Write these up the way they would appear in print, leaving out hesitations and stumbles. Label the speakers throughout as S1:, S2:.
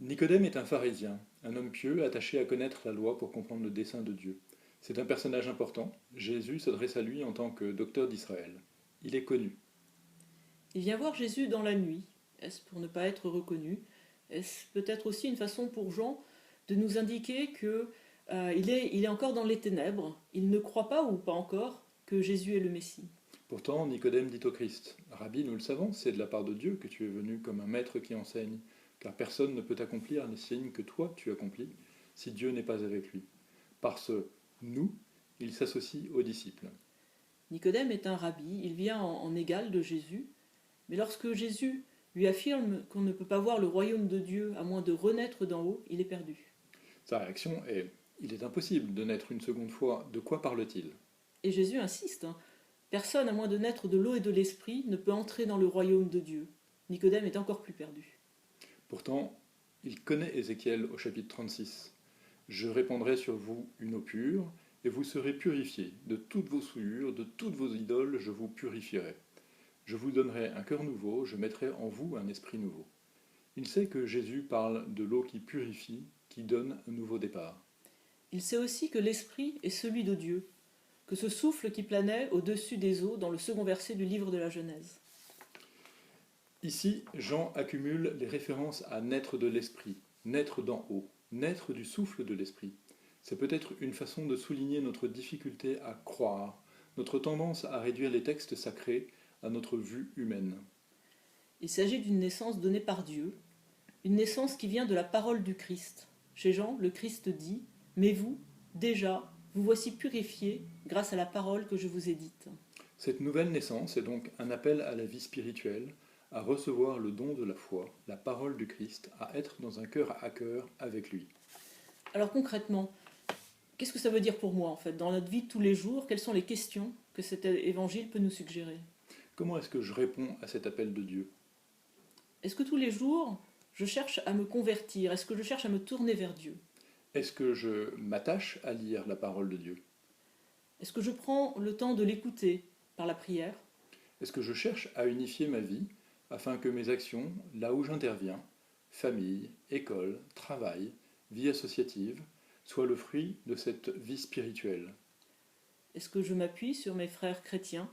S1: Nicodème est un pharisien, un homme pieux attaché à connaître la loi pour comprendre le dessein de Dieu. C'est un personnage important. Jésus s'adresse à lui en tant que docteur d'Israël. Il est connu.
S2: Il vient voir Jésus dans la nuit. Est-ce pour ne pas être reconnu? Est-ce peut-être aussi une façon pour Jean de nous indiquer que il est encore dans les ténèbres, il ne croit pas ou pas encore que Jésus est le Messie.
S1: Pourtant, Nicodème dit au Christ, Rabbi, nous le savons, c'est de la part de Dieu que tu es venu comme un maître qui enseigne, car personne ne peut accomplir les signes que toi tu accomplis si Dieu n'est pas avec lui. Par ce nous, il s'associe aux disciples.
S2: Nicodème est un rabbi, il vient en égal de Jésus, mais lorsque Jésus lui affirme qu'on ne peut pas voir le royaume de Dieu à moins de renaître d'en haut, il est perdu.
S1: Sa réaction est il est impossible de naître une seconde fois, de quoi parle-t-il?
S2: Et Jésus insiste, hein, personne à moins de naître de l'eau et de l'esprit ne peut entrer dans le royaume de Dieu. Nicodème est encore plus perdu.
S1: Pourtant, il connaît Ézéchiel au chapitre 36. Je répandrai sur vous une eau pure, et vous serez purifiés. De toutes vos souillures, de toutes vos idoles, je vous purifierai. Je vous donnerai un cœur nouveau, je mettrai en vous un esprit nouveau. Il sait que Jésus parle de l'eau qui purifie, qui donne un nouveau départ.
S2: Il sait aussi que l'esprit est celui de Dieu, que ce souffle qui planait au-dessus des eaux dans le second verset du livre de la Genèse.
S1: Ici, Jean accumule les références à naître de l'esprit, naître d'en haut, naître du souffle de l'esprit. C'est peut-être une façon de souligner notre difficulté à croire, notre tendance à réduire les textes sacrés à notre vue humaine.
S2: Il s'agit d'une naissance donnée par Dieu, une naissance qui vient de la parole du Christ. Chez Jean, le Christ dit « Mais vous, déjà, vous voici purifiés grâce à la parole que je vous ai dite. »
S1: Cette nouvelle naissance est donc un appel à la vie spirituelle, à recevoir le don de la foi, la parole du Christ, à être dans un cœur à cœur avec lui.
S2: Alors concrètement, qu'est-ce que ça veut dire pour moi en fait? Dans notre vie de tous les jours, quelles sont les questions que cet évangile peut nous suggérer?
S1: Comment est-ce que je réponds à cet appel de Dieu?
S2: Est-ce que tous les jours, je cherche à me convertir? Est-ce que je cherche à me tourner vers Dieu?
S1: Est-ce que je m'attache à lire la parole de Dieu?
S2: Est-ce que je prends le temps de l'écouter par la prière?
S1: Est-ce que je cherche à unifier ma vie afin que mes actions, là où j'interviens, famille, école, travail, vie associative, soient le fruit de cette vie spirituelle?
S2: Est-ce que je m'appuie sur mes frères chrétiens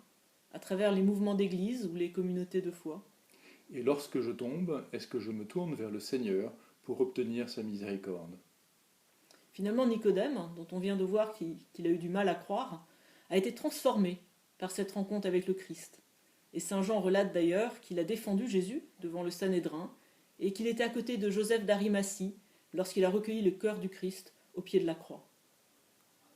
S2: à travers les mouvements d'église ou les communautés de foi?
S1: Et lorsque je tombe, est-ce que je me tourne vers le Seigneur pour obtenir sa miséricorde?
S2: Finalement, Nicodème, dont on vient de voir qu'il a eu du mal à croire, a été transformé par cette rencontre avec le Christ. Et saint Jean relate d'ailleurs qu'il a défendu Jésus devant le Sanhédrin et qu'il était à côté de Joseph d'Arimathie lorsqu'il a recueilli le cœur du Christ au pied de la croix.